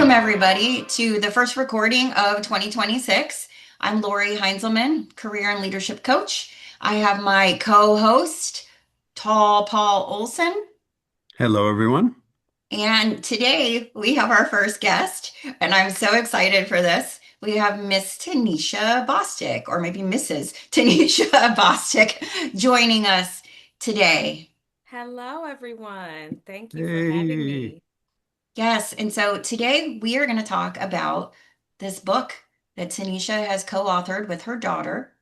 Welcome, everybody, to the first recording of 2026. I'm Lori Heinzelman, career and leadership coach. I have my co host, Tall Paul Olson. Hello, everyone. And today we have our first guest, and I'm so excited for this. We have Miss Tanisha Bostic, or maybe Mrs. Tanisha Bostic, joining us today. Hello, everyone. Thank you for having Hey. me. Yes, and so today we are going to talk about this book that Tanisha has co-authored with her daughter,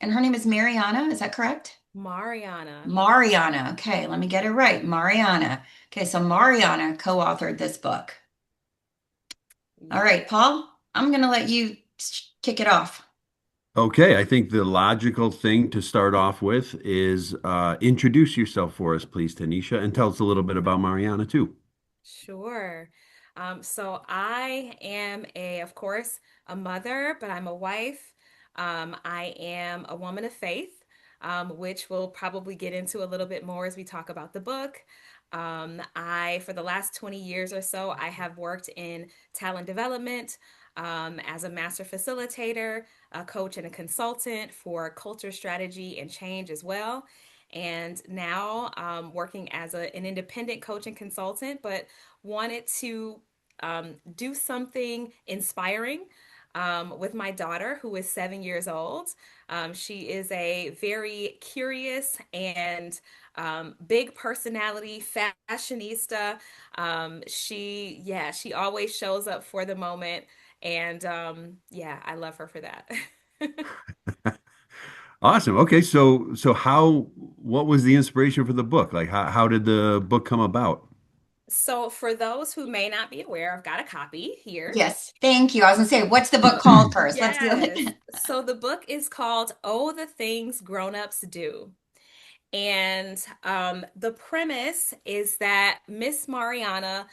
and her name is Mariana. Is that correct? Mariana. Mariana. Okay, let me get it right. Mariana. Okay, so Mariana co-authored this book. All right, Yeah. Paul, I'm going to let you kick it off. Okay, I think the logical thing to start off with is introduce yourself for us, please, Tanisha, and tell us a little bit about Mariana too. Sure. So I am of course, a mother, but I'm a wife. I am a woman of faith, which we'll probably get into a little bit more as we talk about the book. For the last 20 years or so, I have worked in talent development, as a master facilitator, a coach, and a consultant for culture strategy and change as well. And now working as an independent coach and consultant, but wanted to do something inspiring with my daughter, who is 7 years old. She is a very curious and big personality, fashionista. She always shows up for the moment, and yeah, I love her for that. Awesome. Okay, so what was the inspiration for the book? Like how did the book come about? So, for those who may not be aware, I've got a copy here. Yes, thank you. I was going to say, what's the book called first? Let's do Yes. it. So the book is called Oh, the Things Grown-Ups Do. And the premise is that Miss Mariana,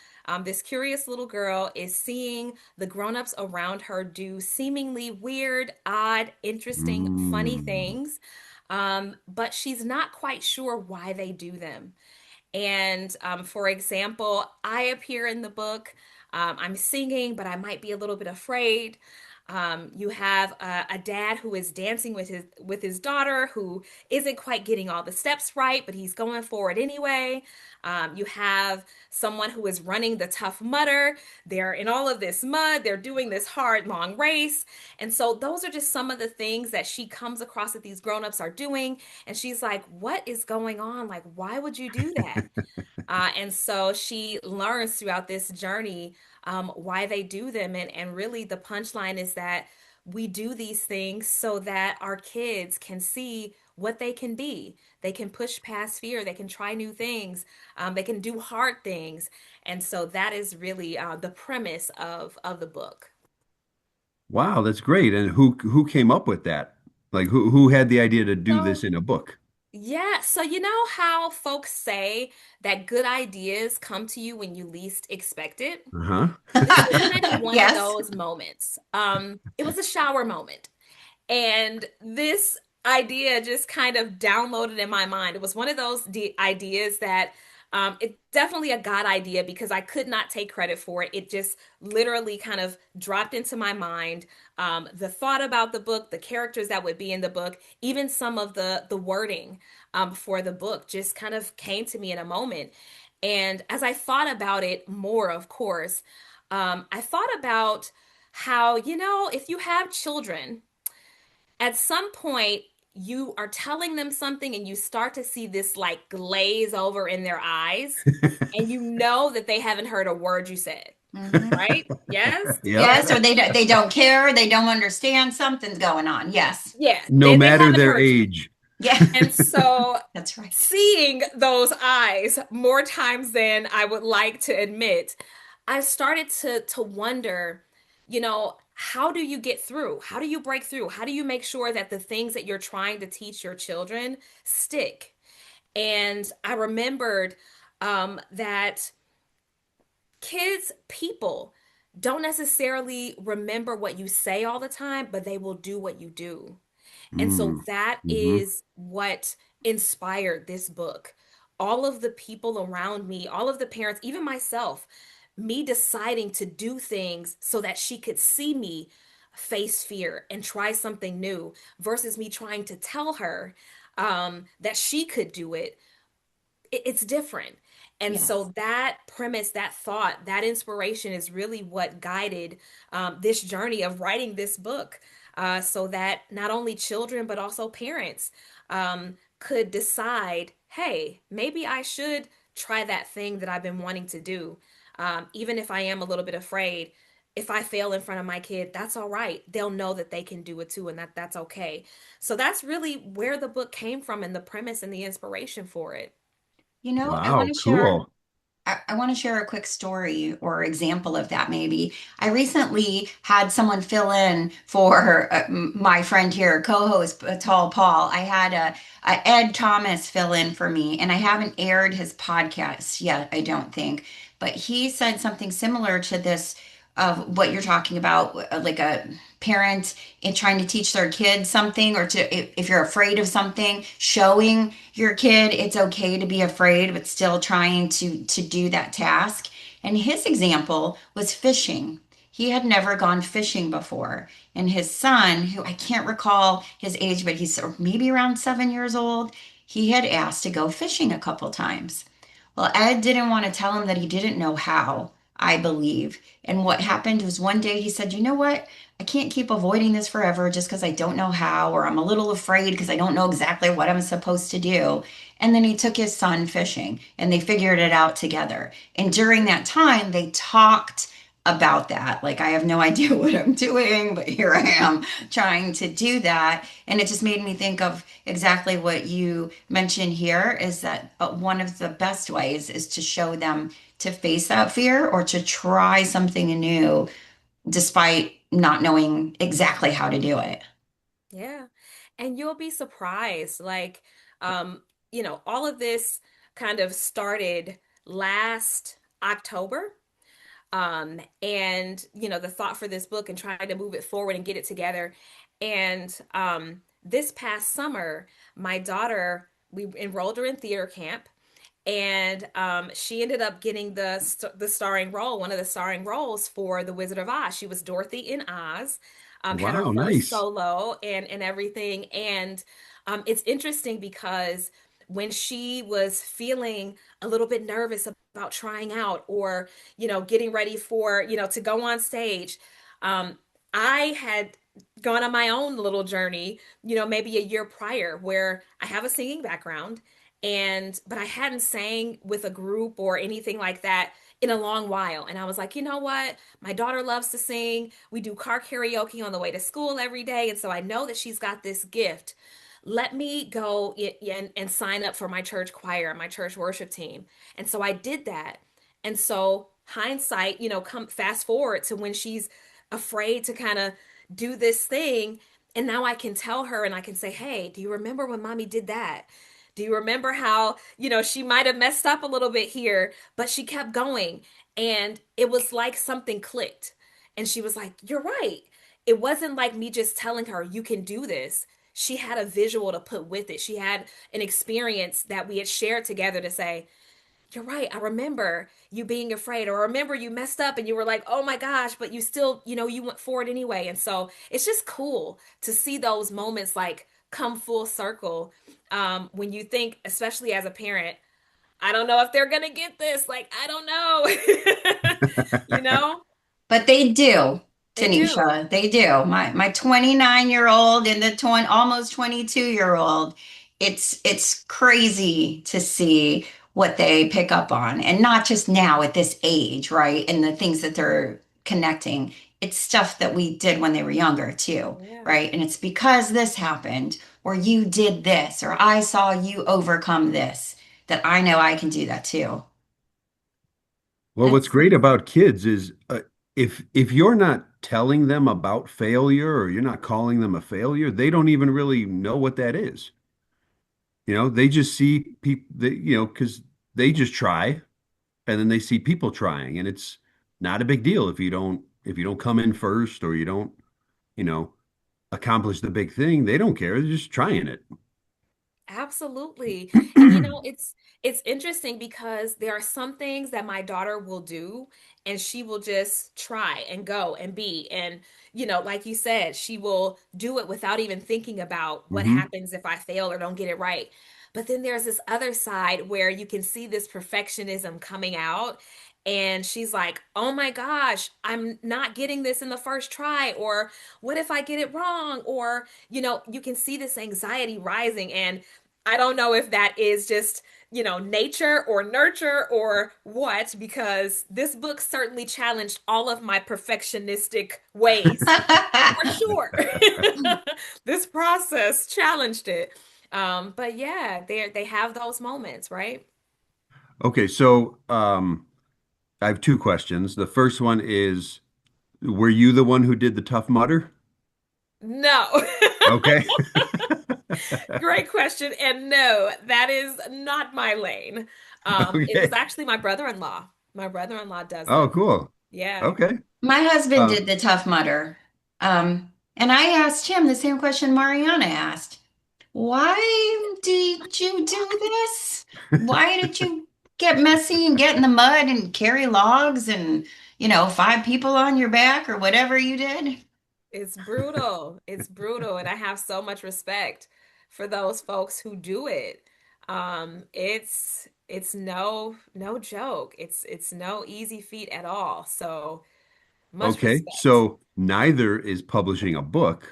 this curious little girl, is seeing the grown-ups around her do seemingly weird, odd, interesting, funny Mm. things, but she's not quite sure why they do them. And for example, I appear in the book. I'm singing, but I might be a little bit afraid. You have a dad who is dancing with his daughter, who isn't quite getting all the steps right, but he's going forward anyway. You have someone who is running the Tough Mudder. They're in all of this mud. They're doing this hard, long race. And so those are just some of the things that she comes across that these grown-ups are doing. And she's like, what is going on? Like, why would you do that? And so she learns throughout this journey why they do them. And really, the punchline is that we do these things so that our kids can see what they can be. They can push past fear. They can try new things. They can do hard things. And so that is really the premise of the book. Wow, that's great. And who came up with that? Like who had the idea to do this So in a book? yeah, so you know how folks say that good ideas come to you when you least expect it? Uh-huh. This was kind of one of Yes. those moments. It was a shower moment. And this idea just kind of downloaded in my mind. It was one of those ideas that it's definitely a God idea because I could not take credit for it. It just literally kind of dropped into my mind. The thought about the book, the characters that would be in the book, even some of the wording for the book just kind of came to me in a moment. And as I thought about it more, of course, I thought about how, if you have children, at some point you are telling them something and you start to see this like glaze over in their eyes, and you know that they haven't heard a word you said, Mhm. right? Yes? Did you Yep. guys Yes, or ever? they don't care, they don't understand, something's going on. Yes. Yeah, No they matter haven't their heard you. age. Yeah. And so That's right. seeing those eyes more times than I would like to admit, I started to wonder, how do you get through? How do you break through? How do you make sure that the things that you're trying to teach your children stick? And I remembered that people don't necessarily remember what you say all the time, but they will do what you do. And so Mm. that Hmm. is what inspired this book. All of the people around me, all of the parents, even myself, me deciding to do things so that she could see me face fear and try something new versus me trying to tell her that she could do it, it's different. And Yes. so that premise, that thought, that inspiration is really what guided this journey of writing this book, so that not only children, but also parents could decide, hey, maybe I should try that thing that I've been wanting to do. Even if I am a little bit afraid, if I fail in front of my kid, that's all right. They'll know that they can do it too, and that's okay. So that's really where the book came from, and the premise and the inspiration for it. You know, I want Wow, to share. cool. I want to share a quick story or example of that, maybe. I recently had someone fill in for my friend here, co-host Tall Paul. I had a Ed Thomas fill in for me, and I haven't aired his podcast yet, I don't think. But he said something similar to this of what you're talking about, like a parent in trying to teach their kid something, or to if you're afraid of something, showing your kid it's okay to be afraid, but still trying to do that task. And his example was fishing. He had never gone fishing before. And his son, who I can't recall his age, but he's maybe around 7 years old, he had asked to go fishing a couple times. Well, Ed didn't want to tell him that he didn't know how, I believe. And what happened was one day he said, "You know what? I can't keep avoiding this forever just because I don't know how, or I'm a little afraid because I don't know exactly what I'm supposed to do." And then he took his son fishing and they figured it out together. And during that time, they talked about that. Like, I have no idea what I'm doing, but here I am trying to do that. And it just made me think of exactly what you mentioned here is that one of the best ways is to show them to face that fear or to try something new despite not knowing exactly how to do it. Yeah. And you'll be surprised. Um, all of this kind of started last October. And the thought for this book and trying to move it forward and get it together. And this past summer, my daughter, we enrolled her in theater camp, and she ended up getting the starring role, one of the starring roles for The Wizard of Oz. She was Dorothy in Oz, had her Wow, first nice. solo and everything. And it's interesting because when she was feeling a little bit nervous about trying out or getting ready for to go on stage, um, I had gone on my own little journey, maybe a year prior, where I have a singing background, and but I hadn't sang with a group or anything like that in a long while. And I was like, you know what, my daughter loves to sing, we do car karaoke on the way to school every day, and so I know that she's got this gift. Let me go and sign up for my church choir, my church worship team. And so I did that. And so hindsight, come fast forward to when she's afraid to kind of do this thing, and now I can tell her and I can say, hey, do you remember when mommy did that? Do you remember how, she might have messed up a little bit here, but she kept going. And it was like something clicked. And she was like, you're right. It wasn't like me just telling her, you can do this. She had a visual to put with it. She had an experience that we had shared together to say, you're right. I remember you being afraid, or I remember you messed up and you were like, oh my gosh, but you still, you went forward anyway. And so it's just cool to see those moments like come full circle. When you think, especially as a parent, I don't know if they're going to get this. Like, I don't know. you know, But they do, they do. Tanisha. They do. My 29-year-old and the 20, almost 22-year-old, it's crazy to see what they pick up on. And not just now at this age, right? And the things that they're connecting. It's stuff that we did when they were younger too, Yeah. right? And it's because this happened, or you did this, or I saw you overcome this, that I know I can do that too. Well, And what's great about kids is if you're not telling them about failure or you're not calling them a failure, they don't even really know what that is. They just see people, because they just try and then they see people trying, and it's not a big deal if you don't come in first or you don't, you know, accomplish the big thing. They don't care. They're just trying it. Absolutely. And it's interesting because there are some things that my daughter will do and she will just try and go and be. And like you said, she will do it without even thinking about what Hmm. happens if I fail or don't get it right. But then there's this other side where you can see this perfectionism coming out. And she's like, oh my gosh, I'm not getting this in the first try. Or what if I get it wrong? Or, you can see this anxiety rising. And I don't know if that is just, nature or nurture or what, because this book certainly challenged all of my perfectionistic ways, for sure. This process challenged it. But yeah, they have those moments, right? Okay, so I have two questions. The first one is, were you the one who did the Tough Mudder? No. Okay. Great question. And no, that is not my lane. It was Okay. actually my brother-in-law. My brother-in-law does Oh, them. cool. Yeah. Okay. My husband Uh, did the Tough Mudder. And I asked him the same question Mariana asked. Why did you do this? Why did you get messy and get in the mud and carry logs and, five people on your back or whatever you did? It's brutal. It's brutal. And I have so much respect for those folks who do it. It's no joke. It's no easy feat at all. So much okay. respect. So neither is publishing a book.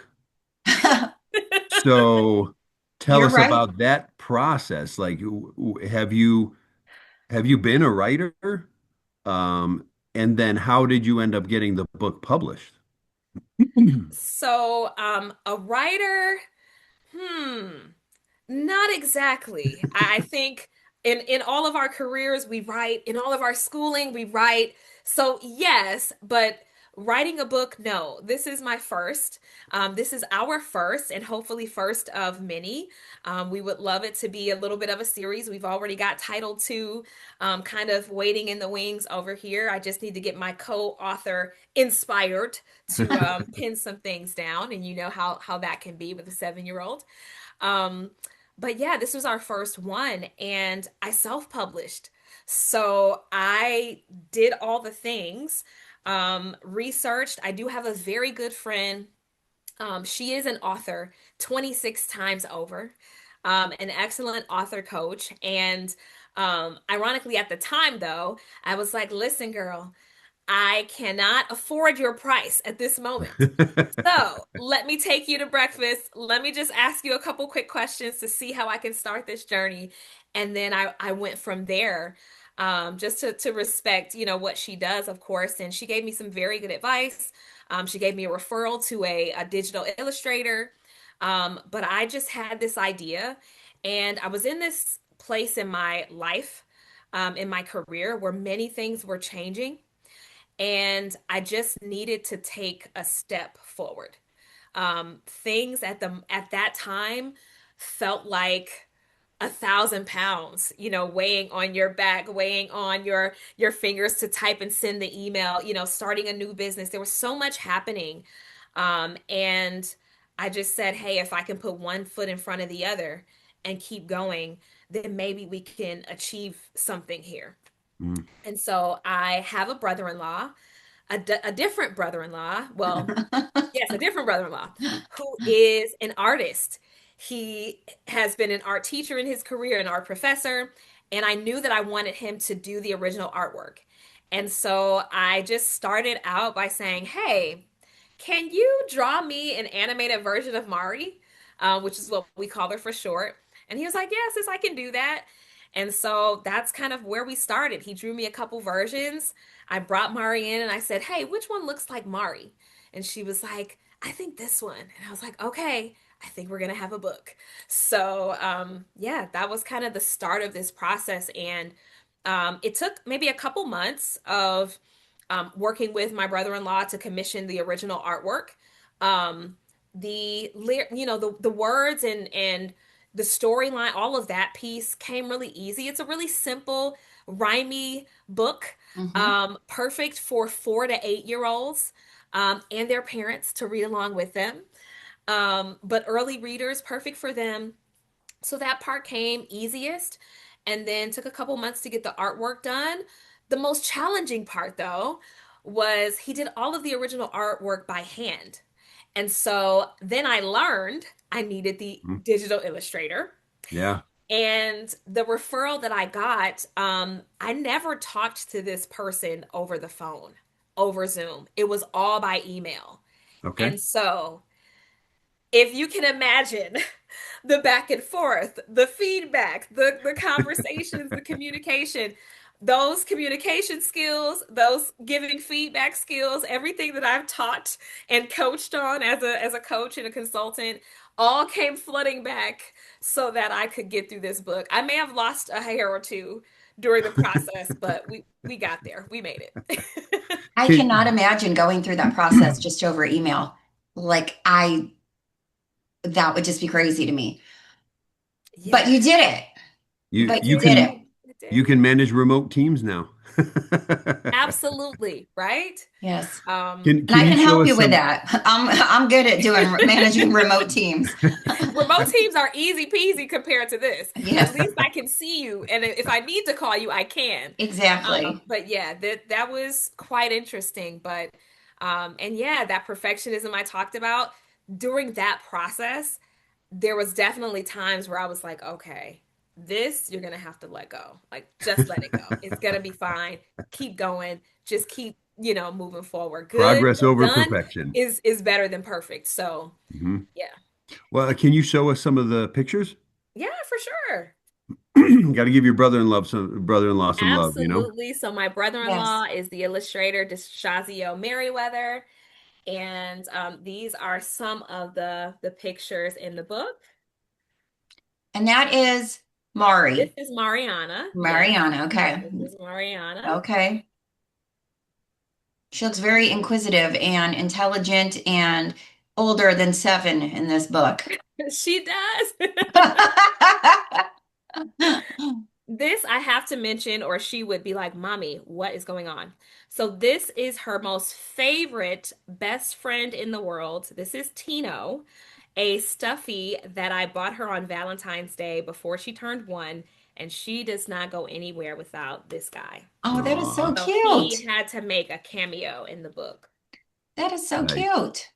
So tell You're us right. about that process. Like, have you been a writer? Um, and then how did you end up getting the book published? So, a writer, hmm. Not exactly. I think in all of our careers we write, in all of our schooling we write. So yes, but writing a book, no. This is my first. This is our first, and hopefully first of many. We would love it to be a little bit of a series. We've already got title two, kind of waiting in the wings over here. I just need to get my co-author inspired to pin some things down, and you know how that can be with a 7-year-old. Um, but yeah, this was our first one, and I self-published. So I did all the things, researched. I do have a very good friend. She is an author 26 times over, an excellent author coach. And ironically, at the time, though, I was like, listen, girl, I cannot afford your price at this moment. So let me take you to breakfast. Let me just ask you a couple quick questions to see how I can start this journey. And then I went from there, just to respect, what she does, of course. And she gave me some very good advice. She gave me a referral to a digital illustrator. But I just had this idea, and I was in this place in my life, in my career, where many things were changing and I just needed to take a step forward. Things at that time felt like 1,000 pounds, weighing on your back, weighing on your fingers to type and send the email, starting a new business. There was so much happening, and I just said, hey, if I can put one foot in front of the other and keep going, then maybe we can achieve something here. Mm. And so I have a brother-in-law, a different brother-in-law. Well, yes, a different brother-in-law who is an artist. He has been an art teacher in his career, an art professor, and I knew that I wanted him to do the original artwork. And so I just started out by saying, hey, can you draw me an animated version of Mari, which is what we call her for short? And he was like, yes, I can do that. And so that's kind of where we started. He drew me a couple versions. I brought Mari in and I said, hey, which one looks like Mari? And she was like, I think this one. And I was like, okay, I think we're going to have a book. So, yeah, that was kind of the start of this process. And it took maybe a couple months of working with my brother-in-law to commission the original artwork. Um, the words and the storyline, all of that piece came really easy. It's a really simple, rhymey book, Hmm. perfect for 4 to 8 year olds and their parents to read along with them. But early readers, perfect for them. So that part came easiest, and then took a couple months to get the artwork done. The most challenging part, though, was he did all of the original artwork by hand. And so then I learned I needed the Mhm. digital illustrator. Yeah. And the referral that I got, I never talked to this person over the phone, over Zoom. It was all by email. Okay. And so if you can imagine the back and forth, the feedback, the conversations, the communication, those communication skills, those giving feedback skills, everything that I've taught and coached on as a coach and a consultant, all came flooding back so that I could get through this book. I may have lost a hair or two during the process, but we got there. We made it. I cannot Can imagine going through that process just over email. Like that would just be crazy to me. But Yeah, you did it. you But you you it did did. it. can It you did. can manage remote teams now. Absolutely, right? Yes. Um, And I Can you can show help us you with some? that. I'm good at doing managing remote teams. Remote teams are easy peasy compared to this. At Yes, least I can see you, and if I need to call you, I can. exactly. But yeah, that was quite interesting. But and yeah, that perfectionism I talked about during that process, there was definitely times where I was like, okay, this you're gonna have to let go. Like just let it go. It's gonna be fine. Keep going. Just keep, moving forward. Good Progress and over done perfection. is better than perfect. So Mhm. yeah. Well, can you show us some of the pictures? Yeah, for sure. Got to give your brother-in-law some love, you know? Absolutely. So my Yes. brother-in-law is the illustrator, Shazio Merriweather, and these are some of the pictures in the book. And that is This Mari. is Mariana. Yes, Mariana. Okay. this is Mariana. Okay. She looks very inquisitive and intelligent and older than 7 in this book. She does. This I have to mention, or she would be like, Mommy, what is going on? So, this is her most favorite best friend in the world. This is Tino, a stuffy that I bought her on Valentine's Day before she turned 1, and she does not go anywhere without this guy. Oh, that is so Aw, So, he cute. had to make a cameo in the book. That is so nice. cute.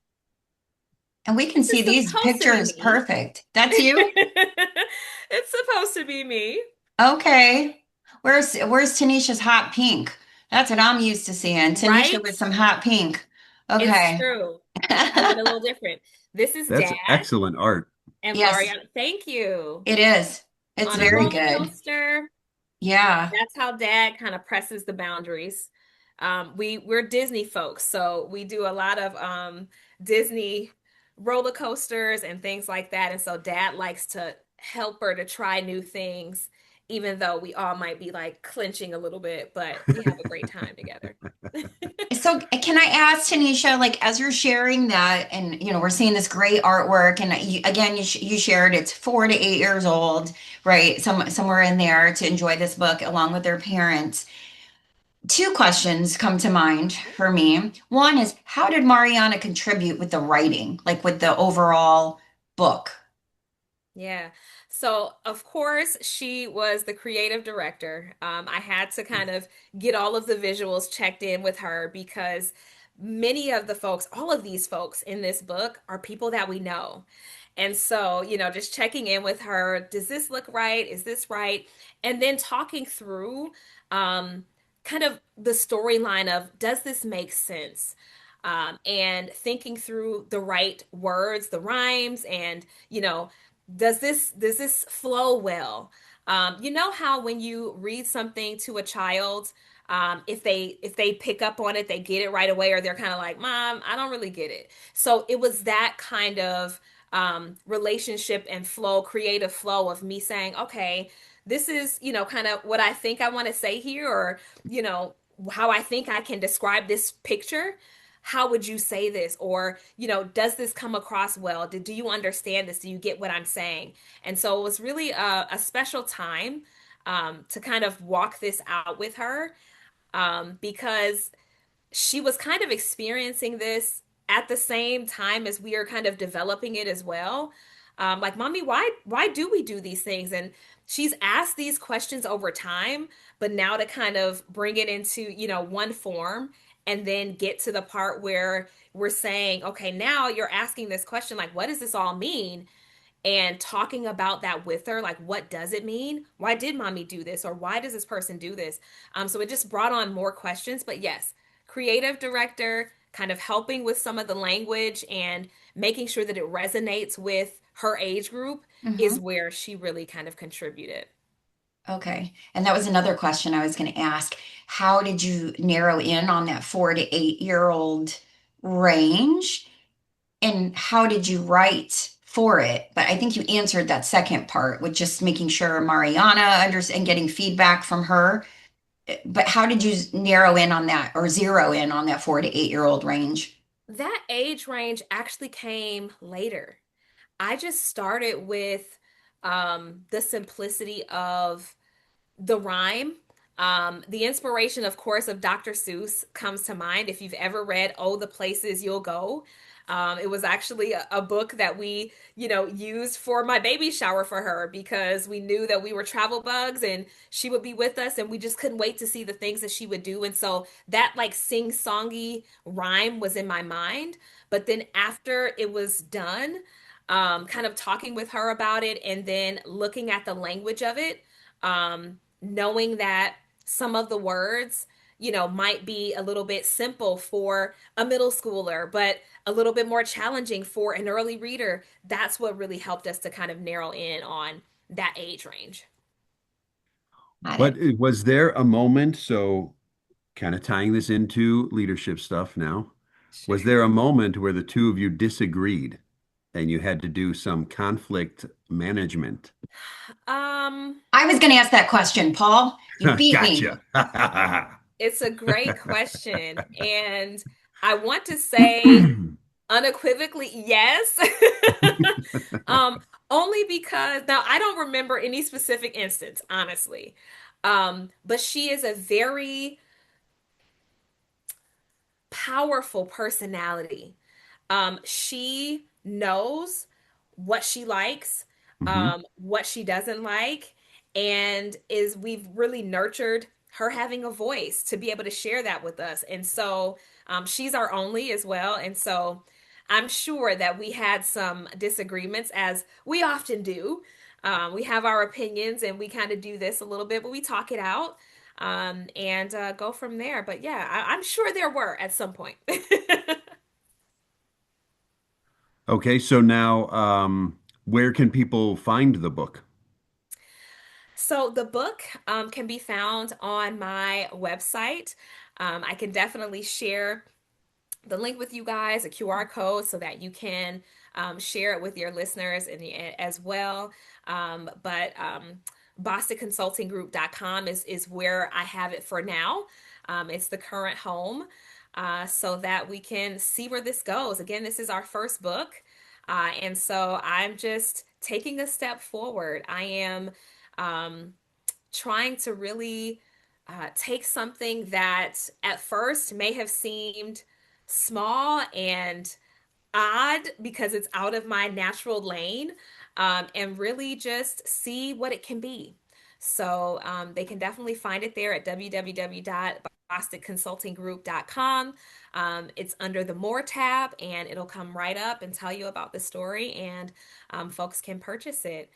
And we can This see is these supposed to be pictures me. perfect. That's you? It's supposed to be me, Okay. Where's Tanisha's hot pink? That's what I'm used to seeing. Tanisha right? with some hot pink. It's Okay. true. I went a little different. This is That's Dad excellent art. and Yes, Mariana. Thank you. it is. It's On a very Mhm. roller good. coaster. Yeah. That's how Dad kind of presses the boundaries. We're Disney folks, so we do a lot of Disney roller coasters and things like that. And so Dad likes to help her to try new things, even though we all might be like clinching a little bit, but we have a great time together. So can I ask Tanisha, like as you're sharing that, and we're seeing this great artwork, and again, you shared it's 4 to 8 years old, right? Somewhere in there to enjoy this book along with their parents. Two questions come to mind for me. One is, how did Mariana contribute with the writing, like with the overall book? Yeah. So, of course, she was the creative director. I had to kind of get all of the visuals checked in with her because many of the folks, all of these folks in this book are people that we know. And so, just checking in with her, does this look right? Is this right? And then talking through um, kind of the storyline of, does this make sense? And thinking through the right words, the rhymes, and, does this flow well? You know how when you read something to a child, if they pick up on it, they get it right away, or they're kind of like, Mom, I don't really get it. So it was that kind of relationship and flow, creative flow of me saying, okay, this is, kind of what I think I want to say here, or, how I think I can describe this picture. How would you say this? Or, does this come across well? Do you understand this? Do you get what I'm saying? And so it was really a special time to kind of walk this out with her, because she was kind of experiencing this at the same time as we are kind of developing it as well. like, mommy, why do we do these things? And she's asked these questions over time, but now to kind of bring it into, one form and then get to the part where we're saying, okay, now you're asking this question, like, what does this all mean? And talking about that with her, like, what does it mean? Why did mommy do this? Or why does this person do this? So it just brought on more questions. But yes, creative director, kind of helping with some of the language and making sure that it resonates with her age group is Hmm. where she really kind of contributed. Okay. And that was another question I was going to ask. How did you narrow in on that 4 to 8 year old range? And how did you write for it? But I think you answered that second part with just making sure Mariana understands and getting feedback from her. But how did you narrow in on that or zero in on that 4 to 8 year old range? That age range actually came later. I just started with the simplicity of the rhyme. The inspiration, of course, of Dr. Seuss comes to mind. If you've ever read "Oh, the Places You'll Go," it was actually a book that we, used for my baby shower for her because we knew that we were travel bugs and she would be with us, and we just couldn't wait to see the things that she would do. And so that like sing-songy rhyme was in my mind. But then after it was done, kind of talking with her about it and then looking at the language of it, knowing that some of the words, might be a little bit simple for a middle schooler, but a little bit more challenging for an early reader. That's what really helped us to kind of narrow in on that age range. Got But it. was there a moment, so kind of tying this into leadership stuff now, was Sure. there a moment where the two of you disagreed and you had to do some conflict management? Um, I was going to ask that question, Paul. You beat me. Gotcha. it's a great question. And I want to say unequivocally yes. um, only because now I don't remember any specific instance, honestly. But she is a very powerful personality. She knows what she likes, Hmm. what she doesn't like, and is we've really nurtured her having a voice to be able to share that with us. And so she's our only as well. And so I'm sure that we had some disagreements, as we often do. We have our opinions and we kind of do this a little bit, but we talk it out and go from there. But yeah, I'm sure there were at some point. Okay, so now where can people find the book? So the book can be found on my website. I can definitely share the link with you guys, a QR code, so that you can share it with your listeners and as well. But BosticConsultingGroup.com is where I have it for now. It's the current home, so that we can see where this goes. Again, this is our first book, and so I'm just taking a step forward. I am um, trying to really take something that at first may have seemed small and odd because it's out of my natural lane, and really just see what it can be. So they can definitely find it there at www.bosticconsultinggroup.com. It's under the More tab, and it'll come right up and tell you about the story, and folks can purchase it.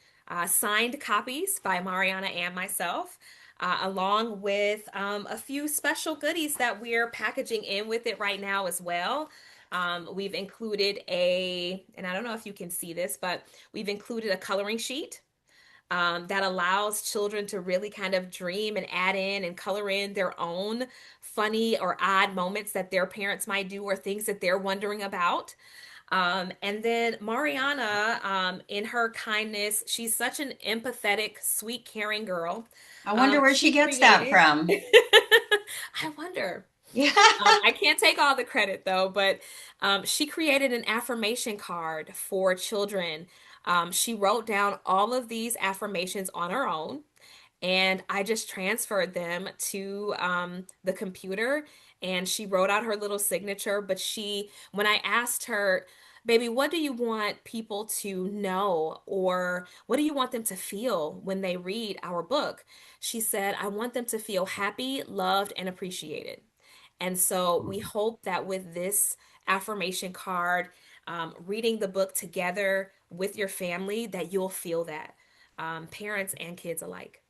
Signed copies by Mariana and myself. Along with a few special goodies that we're packaging in with it right now as well. We've included and I don't know if you can see this, but we've included a coloring sheet that allows children to really kind of dream and add in and color in their own funny or odd moments that their parents might do or things that they're wondering about. And then Mariana, in her kindness, she's such an empathetic, sweet, caring girl. I wonder where She she gets that created, from. I wonder. Yeah. I can't take all the credit though, but she created an affirmation card for children. She wrote down all of these affirmations on her own, and I just transferred them to the computer. And she wrote out her little signature. But when I asked her, Baby, what do you want people to know, or what do you want them to feel when they read our book? She said, I want them to feel happy, loved, and appreciated. And so we hope that with this affirmation card, reading the book together with your family, that you'll feel that, parents and kids alike.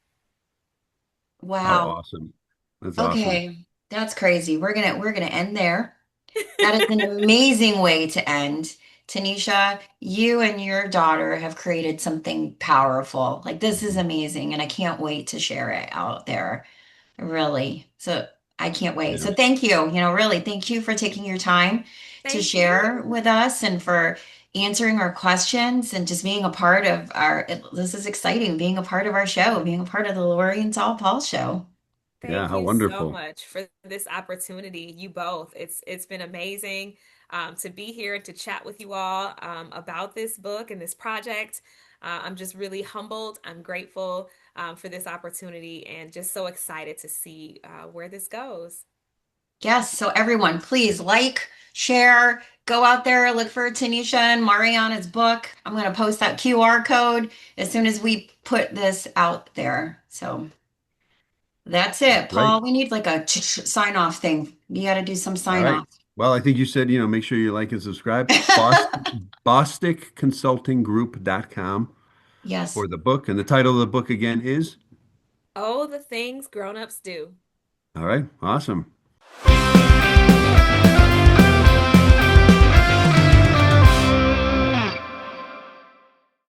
How Wow. awesome. That's awesome. Okay. That's crazy. We're gonna end there. That is an amazing way to end. Tanisha, you and your daughter have created something powerful. Like this is Mhm. amazing, and I can't wait to share it out there. Really. So I can't wait. Yeah. So thank you. Really, thank you for taking your time to Thank share you. with us and for answering our questions and just being a part of this is exciting, being a part of our show, being a part of the Lori and Saul Paul show. Yeah, Thank how you so wonderful. much for this opportunity. You both. It's been amazing to be here and to chat with you all about this book and this project. I'm just really humbled. I'm grateful for this opportunity and just so excited to see where this goes. Yes, so everyone, please like, share, go out there, look for Tanisha and Mariana's book. I'm going to post that QR code as soon as we put this out there. So that's it, Right. Paul. We need like a sign off thing. You got to do some All sign right. off. Well, I think you said, make sure you like and subscribe. BosticConsultingGroup.com Yes. for the book. And the title of the book again is? Oh, the things grown-ups do. All right. Awesome.